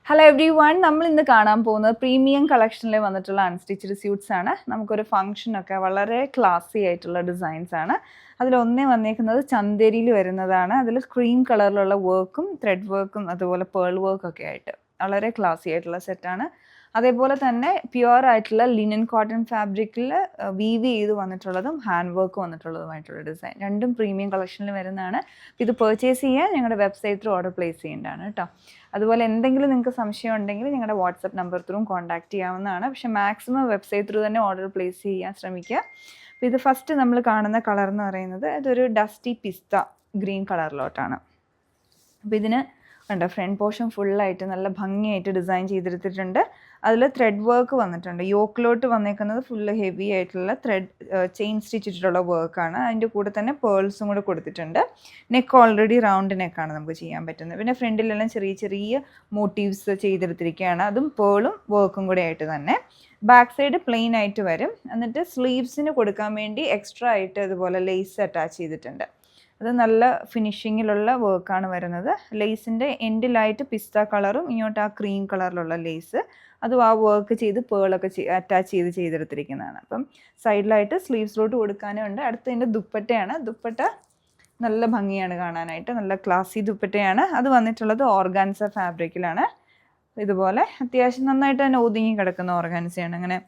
Hello every one, നമ്മൾ ഇന്ന് കാണാൻ പോകുന്നത് പ്രീമിയം കളക്ഷനിൽ വന്നിട്ടുള്ള അൺസ്റ്റിച്ചഡ് സ്യൂട്ട്സ് ആണ്. നമുക്കൊരു ഫംഗ്ഷനൊക്കെ വളരെ ക്ലാസി ആയിട്ടുള്ള ഡിസൈൻസ് ആണ്. അതിലൊന്നേ വന്നേക്കുന്നത് ചന്തേരിയിൽ വരുന്നതാണ്. അതിൽ ക്രീം കളറിലുള്ള വർക്കും ത്രെഡ് വർക്കും അതുപോലെ പേൾ വർക്കൊക്കെ ആയിട്ട് വളരെ ക്ലാസി ആയിട്ടുള്ള സെറ്റാണ്. അതേപോലെ തന്നെ പ്യുവർ ആയിട്ടുള്ള ലിനൻ കോട്ടൺ ഫാബ്രിക്കിൽ വീവ് ചെയ്ത് വന്നിട്ടുള്ളതും ഹാൻഡ് വർക്ക് വന്നിട്ടുള്ളതുമായിട്ടുള്ള ഡിസൈൻ രണ്ടും പ്രീമിയം കളക്ഷനിൽ വരുന്നതാണ്. ഇത് പർച്ചേസ് ചെയ്യാൻ ഞങ്ങളുടെ വെബ്സൈറ്റ് ത്രൂ ഓർഡർ പ്ലേസ് ചെയ്യേണ്ടതാണ് കേട്ടോ. അതുപോലെ എന്തെങ്കിലും നിങ്ങൾക്ക് സംശയം ഉണ്ടെങ്കിൽ ഞങ്ങളുടെ വാട്സപ്പ് നമ്പർ ത്രൂ കോൺടാക്ട് ചെയ്യാവുന്നതാണ്. പക്ഷേ മാക്സിമം വെബ്സൈറ്റ് ത്രൂ തന്നെ ഓർഡർ പ്ലേസ് ചെയ്യാൻ ശ്രമിക്കുക. അപ്പോൾ ഇത് ഫസ്റ്റ് നമ്മൾ കാണുന്ന കളർ എന്ന് പറയുന്നത് ഇതൊരു ഡസ്റ്റി പിസ്ത ഗ്രീൻ കളറിലോട്ടാണ്. അപ്പോൾ ഇതിന് കണ്ടോ ഫ്രണ്ട് പോർഷൻ ഫുള്ളായിട്ട് നല്ല ഭംഗിയായിട്ട് ഡിസൈൻ ചെയ്തെടുത്തിട്ടുണ്ട്. അതിൽ ത്രെഡ് വർക്ക് വന്നിട്ടുണ്ട്. യോക്കിലോട്ട് വന്നേക്കുന്നത് ഫുള്ള് ഹെവി ആയിട്ടുള്ള ത്രെഡ് ചെയിൻ സ്റ്റിച്ചിട്ടുള്ള വർക്കാണ്. അതിൻ്റെ കൂടെ തന്നെ പേൾസും കൂടെ കൊടുത്തിട്ടുണ്ട്. നെക്ക് ഓൾറെഡി റൗണ്ട് നെക്കാണ് നമുക്ക് ചെയ്യാൻ പറ്റുന്നത്. പിന്നെ ഫ്രണ്ടിലെല്ലാം ചെറിയ ചെറിയ മോട്ടീവ്സ് ചെയ്തെടുത്തിരിക്കുകയാണ്. അതും പേളും വർക്കും കൂടെ ആയിട്ട് തന്നെ. ബാക്ക് സൈഡ് പ്ലെയിൻ ആയിട്ട് വരും. എന്നിട്ട് സ്ലീവ്സിന് കൊടുക്കാൻ വേണ്ടി എക്സ്ട്രാ ആയിട്ട് ഇതുപോലെ ലേസ് അറ്റാച്ച് ചെയ്തിട്ടുണ്ട്. അത് നല്ല ഫിനിഷിങ്ങിലുള്ള വർക്കാണ് വരുന്നത്. ലേസിൻ്റെ എൻഡിലായിട്ട് പിസ്ത കളറും ഇങ്ങോട്ട് ആ ക്രീം കളറിലുള്ള ലേസ് അതും ആ വർക്ക് ചെയ്ത് പേളൊക്കെ അറ്റാച്ച് ചെയ്തെടുത്തിരിക്കുന്നതാണ്. അപ്പം സൈഡിലായിട്ട് സ്ലീവ്സിലോട്ട് കൊടുക്കാനും ഉണ്ട്. അടുത്തതിൻ്റെ ദുപ്പട്ടയാണ്. ദുപ്പട്ട നല്ല ഭംഗിയാണ് കാണാനായിട്ട്, നല്ല ക്ലാസി ദുപ്പട്ടയാണ്. അത് വന്നിട്ടുള്ളത് ഓർഗാൻസ ഫാബ്രിക്കിലാണ്. ഇതുപോലെ അത്യാവശ്യം നന്നായിട്ട് തന്നെ ഒതുങ്ങി കിടക്കുന്ന ഓർഗാൻസയാണ്. അങ്ങനെ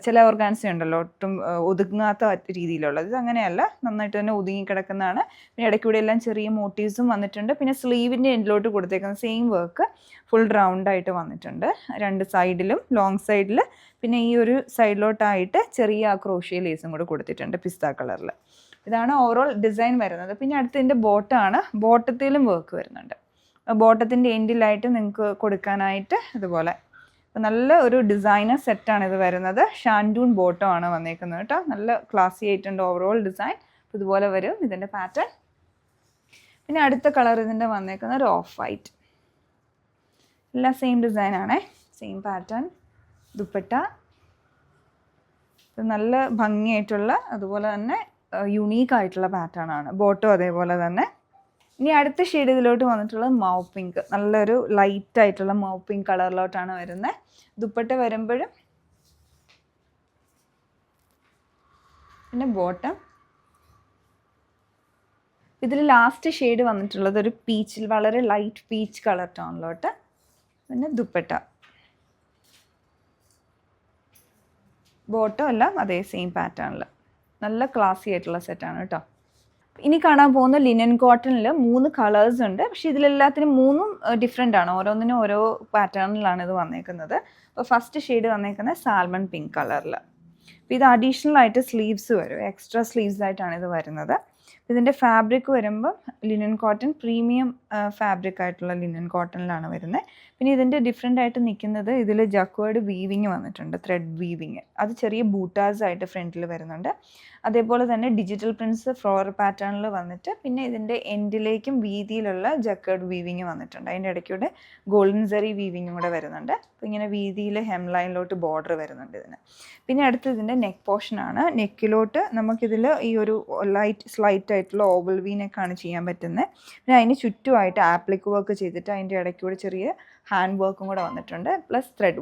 ചില ഓർഗാൻസ ഉണ്ടല്ലോ ഒട്ടും ഒതുങ്ങാത്ത രീതിയിലുള്ളത്, ഇത് അങ്ങനെയല്ല, നന്നായിട്ട് തന്നെ ഒതുങ്ങി കിടക്കുന്നതാണ്. പിന്നെ ഇടയ്ക്കൂടെ എല്ലാം ചെറിയ മോട്ടീവ്സും വന്നിട്ടുണ്ട്. പിന്നെ സ്ലീവിൻ്റെ എൻഡിലോട്ട് കൊടുത്തേക്കുന്ന സെയിം വർക്ക് ഫുൾ റൗണ്ടായിട്ട് വന്നിട്ടുണ്ട് രണ്ട് സൈഡിലും, ലോങ് സൈഡിൽ. പിന്നെ ഈ ഒരു സൈഡിലോട്ടായിട്ട് ചെറിയ ക്രോഷ്യ ലേസും കൂടെ കൊടുത്തിട്ടുണ്ട് പിസ്ത കളറിൽ. ഇതാണ് ഓവറോൾ ഡിസൈൻ വരുന്നത്. പിന്നെ അടുത്തതിൻ്റെ ബോട്ടമാണ്. ബോട്ടത്തിലും വർക്ക് വരുന്നുണ്ട്. ബോട്ടത്തിൻ്റെ എൻഡിലായിട്ട് നിങ്ങൾക്ക് കൊടുക്കാനായിട്ട് ഇതുപോലെ നല്ല ഒരു ഡിസൈനർ സെറ്റാണ് ഇത് വരുന്നത്. ഷാൻഡൂൺ ബോട്ടം ആണ് വന്നേക്കുന്നത് കേട്ടോ. നല്ല ക്ലാസി ആയിട്ടുണ്ട് ഓവറോൾ ഡിസൈൻ. ഇതുപോലെ വരും ഇതിൻ്റെ പാറ്റേൺ. പിന്നെ അടുത്ത കളർ ഇതിൻ്റെ വന്നേക്കുന്നത് ഒരു ഓഫ് വൈറ്റ്. എല്ലാം സെയിം ഡിസൈനാണേ, സെയിം പാറ്റേൺ. ദുപ്പട്ട ഇത് നല്ല ഭംഗിയായിട്ടുള്ള അതുപോലെ തന്നെ യുണീക്ക് ആയിട്ടുള്ള പാറ്റേൺ ആണ്. ബോട്ടം അതേപോലെ തന്നെ. ഇനി അടുത്ത ഷെയ്ഡ് ഇതിലോട്ട് വന്നിട്ടുള്ളത് മൗ പിങ്ക്, നല്ലൊരു ലൈറ്റ് ആയിട്ടുള്ള മൗ പിങ്ക് കളറിലോട്ടാണ് വരുന്നത്. ദുപ്പട്ട വരുമ്പോഴും പിന്നെ ബോട്ടം. ഇതിൽ ലാസ്റ്റ് ഷെയ്ഡ് വന്നിട്ടുള്ളത് ഒരു പീച്ചിൽ, വളരെ ലൈറ്റ് പീച്ച് കളർ ടോണിലോട്ട്. പിന്നെ ദുപ്പട്ട ബോട്ടം എല്ലാം അതേ സെയിം പാറ്റേണിൽ നല്ല ക്ലാസി ആയിട്ടുള്ള സെറ്റാണ് കേട്ടോ. ഇനി കാണാൻ പോകുന്ന ലിനൻ കോട്ടണിൽ 3 കളേഴ്സ് ഉണ്ട്. പക്ഷേ ഇതിലെല്ലാത്തിനും 3ഉം ഡിഫറെൻ്റ് ആണ്. ഓരോന്നിനും ഓരോ പാറ്റേണിലാണ് ഇത് വന്നേക്കുന്നത്. അപ്പോൾ ഫസ്റ്റ് ഷെയ്ഡ് വന്നേക്കുന്നത് സാൽമൺ പിങ്ക് കളറിൽ. അപ്പോൾ ഇത് അഡീഷണൽ ആയിട്ട് സ്ലീവ്സ് വരും, എക്സ്ട്രാ സ്ലീവ്സ് ആയിട്ടാണ് ഇത് വരുന്നത്. ഇതിൻ്റെ ഫാബ്രിക് വരുമ്പം ലിനൻ കോട്ടൺ പ്രീമിയം ഫാബ്രിക് ആയിട്ടുള്ള ലിനൻ കോട്ടണിലാണ് വരുന്നത്. പിന്നെ ഇതിൻ്റെ ഡിഫറെൻ്റ് ആയിട്ട് നിൽക്കുന്നത് ഇതിൽ ജക്വേർഡ് വീവിങ് വന്നിട്ടുണ്ട്, ത്രെഡ് വീവിങ്. അത് ചെറിയ ബൂട്ടാസ് ആയിട്ട് ഫ്രണ്ടിൽ വരുന്നുണ്ട്. അതേപോലെ തന്നെ ഡിജിറ്റൽ പ്രിൻറ്റ്സ് ഫ്ലോർ പാറ്റേണിൽ വന്നിട്ട് പിന്നെ ഇതിൻ്റെ എൻഡിലേക്കും വീതിയിലുള്ള ജക്കേർഡ് വീവിങ് വന്നിട്ടുണ്ട്. അതിൻ്റെ ഇടയ്ക്കൂടെ ഗോൾഡൻ സെറി വീവിങ്ങും കൂടെ വരുന്നുണ്ട്. അപ്പോൾ ഇങ്ങനെ വീതിയിൽ ഹെം ലൈനിലോട്ട് ബോർഡർ വരുന്നുണ്ട് ഇതിന്. പിന്നെ അടുത്ത് ഇതിൻ്റെ നെക്ക് പോർഷനാണ്. നെക്കിലോട്ട് നമുക്കിതിൽ ഈ ഒരു സ്ലൈറ്റ് ആയിട്ടുള്ള ഓവൽ വി നെക്കാണ് ചെയ്യാൻ പറ്റുന്നത്. പിന്നെ അതിന് ചുറ്റുമായിട്ട് ആപ്ലിക് വർക്ക് ചെയ്തിട്ട് അതിൻ്റെ ഇടയ്ക്കൂടെ ചെറിയ ഹാൻഡ് വർക്കും കൂടെ വന്നിട്ടുണ്ട്. Plus thread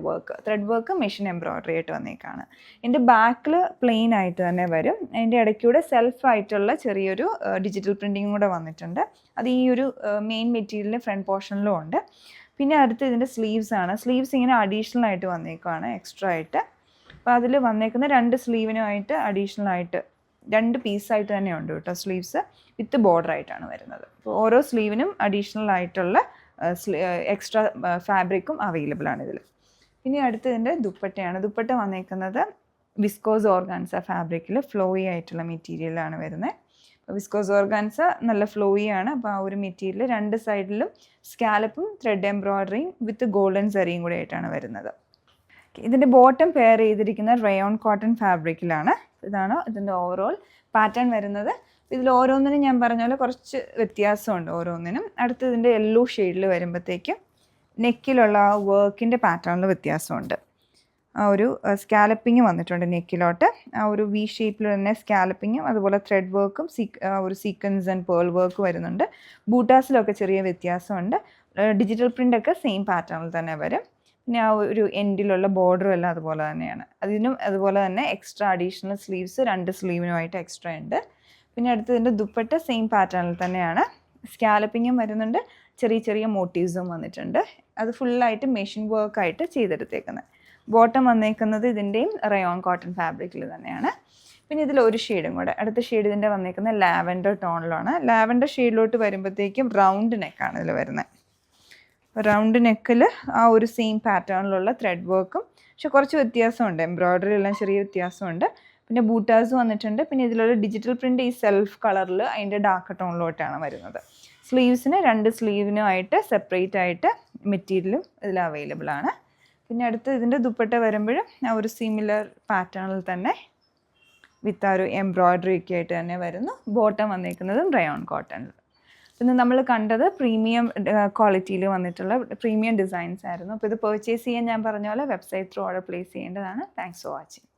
work machine embroidery ആയിട്ട് വന്നേക്കാണ്. ഇതിൻ്റെ ബാക്കിൽ പ്ലെയിൻ ആയിട്ട് തന്നെ വരും. അതിൻ്റെ ഇടയ്ക്കൂടെ സെൽഫായിട്ടുള്ള ചെറിയൊരു ഡിജിറ്റൽ പ്രിൻറ്റിങ്ങും കൂടെ വന്നിട്ടുണ്ട്. അത് ഈ ഒരു മെയിൻ മെറ്റീരിയലിൻ്റെ ഫ്രണ്ട് പോർഷനിലും ഉണ്ട്. പിന്നെ അടുത്ത് ഇതിൻ്റെ സ്ലീവ്സ് ആണ്. സ്ലീവ്സ് ഇങ്ങനെ അഡീഷണൽ ആയിട്ട് വന്നേക്കുവാണ്, എക്സ്ട്രാ ആയിട്ട്. അപ്പോൾ അതിൽ വന്നേക്കുന്ന 2 സ്ലീവിനുമായിട്ട് അഡീഷണൽ ആയിട്ട് 2 പീസായിട്ട് തന്നെ ഉണ്ട് കേട്ടോ. സ്ലീവ്സ് വിത്ത് ബോർഡർ ആയിട്ടാണ് വരുന്നത്. അപ്പോൾ ഓരോ സ്ലീവിനും അഡീഷണൽ ആയിട്ടുള്ള എക്സ്ട്രാ ഫാബ്രിക്കും അവൈലബിൾ ആണ് ഇതിൽ. ഇനി അടുത്തതിൻ്റെ ദുപ്പട്ടയാണ്. ദുപ്പട്ട വന്നേക്കുന്നത് വിസ്കോസ് ഓർഗാൻസ ഫാബ്രിക്കിൽ ഫ്ലോയി ആയിട്ടുള്ള മെറ്റീരിയലാണ് വരുന്നത്. അപ്പോൾ വിസ്കോസ് ഓർഗാൻസ നല്ല ഫ്ലോയി ആണ്. അപ്പോൾ ആ ഒരു മെറ്റീരിയൽ 2 സൈഡിലും സ്കാലപ്പും ത്രെഡ് എംബ്രോയ്ഡറിയും വിത്ത് ഗോൾഡൻ സെറിയും കൂടെ ആയിട്ടാണ് വരുന്നത്. ഇതിൻ്റെ ബോട്ടം പെയർ ചെയ്തിരിക്കുന്ന റയോൺ കോട്ടൺ ഫാബ്രിക്കിലാണ്. ഇതാണ് ഇതിൻ്റെ ഓവറോൾ പാറ്റേൺ വരുന്നത്. ഇതിൽ ഓരോന്നിനും ഞാൻ പറഞ്ഞ പോലെ കുറച്ച് വ്യത്യാസമുണ്ട് ഓരോന്നിനും. അടുത്ത് ഇതിൻ്റെ യെല്ലോ ഷെയ്ഡിൽ വരുമ്പോഴത്തേക്കും നെക്കിലുള്ള ആ വർക്കിൻ്റെ പാറ്റേണിൽ വ്യത്യാസമുണ്ട്. ആ ഒരു സ്കാലപ്പിങ് വന്നിട്ടുണ്ട് നെക്കിലോട്ട്. ആ ഒരു വി ഷേപ്പിൽ തന്നെ സ്കാലപ്പിങ്ങും അതുപോലെ ത്രെഡ് വർക്കും ഒരു സീക്വൻസ് ആൻഡ് പേൾ വർക്ക് വരുന്നുണ്ട്. ബൂട്ടാസിലൊക്കെ ചെറിയ വ്യത്യാസമുണ്ട്. ഡിജിറ്റൽ പ്രിൻ്റ് ഒക്കെ സെയിം പാറ്റേണിൽ തന്നെ വരും. പിന്നെ ആ ഒരു എൻഡിലുള്ള ബോർഡറും എല്ലാം അതുപോലെ തന്നെയാണ്. അതിനും അതുപോലെ തന്നെ എക്സ്ട്രാ അഡീഷണൽ സ്ലീവ്സ് 2 സ്ലീവിനുമായിട്ട് എക്സ്ട്രാ ഉണ്ട്. പിന്നെ അടുത്തതിൻ്റെ ദുപ്പട്ട സെയിം പാറ്റേണിൽ തന്നെയാണ്. സ്കാലപ്പിങ്ങും വരുന്നുണ്ട്, ചെറിയ ചെറിയ മോട്ടീവ്സും വന്നിട്ടുണ്ട്. അത് ഫുള്ളായിട്ട് മെഷീൻ വർക്കായിട്ട് ചെയ്തെടുത്തേക്കുന്നത്. ബോട്ടം വന്നേക്കുന്നത് ഇതിൻ്റെയും റയോൺ കോട്ടൺ ഫാബ്രിക്കിൽ തന്നെയാണ്. പിന്നെ ഇതിൽ ഒരു ഷെയ്ഡും കൂടെ, അടുത്ത ഷെയ്ഡ് ഇതിൻ്റെ വന്നേക്കുന്നത് ലാവൻഡർ ടോണിലാണ്. ലാവൻഡർ ഷെയ്ഡിലോട്ട് വരുമ്പോഴത്തേക്കും റൗണ്ട് നെക്കാണ് ഇതിൽ വരുന്നത്. റൗണ്ട് നെക്കിൽ ആ ഒരു സെയിം പാറ്റേണിലുള്ള ത്രെഡ് വർക്കും, പക്ഷെ കുറച്ച് വ്യത്യാസമുണ്ട്, എംബ്രോയ്ഡറി എല്ലാം ചെറിയ വ്യത്യാസമുണ്ട്. പിന്നെ ബൂട്ടാസ് വന്നിട്ടുണ്ട്. പിന്നെ ഇതിലുള്ള ഡിജിറ്റൽ പ്രിൻ്റ് ഈ സെൽഫ് കളറിൽ അതിൻ്റെ ഡാർക്ക് ടോണിലോട്ടാണ് വരുന്നത്. സ്ലീവ്സിന് 2 സ്ലീവിനുമായിട്ട് സെപ്പറേറ്റ് ആയിട്ട് മെറ്റീരിയലും ഇതിൽ അവൈലബിൾ ആണ്. പിന്നെ അടുത്ത് ഇതിൻ്റെ ദുപ്പട്ട വരുമ്പോഴും ആ ഒരു സിമിലർ പാറ്റേണിൽ തന്നെ വിത്ത് ആ ഒരു എംബ്രോയ്ഡറി ഒക്കെ ആയിട്ട് തന്നെ വരുന്നു. ബോട്ടം വന്നിരിക്കുന്നതും റയോൺ കോട്ടണിൽ. പിന്നെ നമ്മൾ കണ്ടത് പ്രീമിയം ക്വാളിറ്റിയിൽ വന്നിട്ടുള്ള പ്രീമിയം ഡിസൈൻസ് ആയിരുന്നു. അപ്പോൾ ഇത് പർച്ചേസ് ചെയ്യാൻ ഞാൻ പറഞ്ഞ പോലെ വെബ്സൈറ്റ് ത്രൂ ഓർഡർ പ്ലേസ് ചെയ്യേണ്ടതാണ്. Thanks for watching.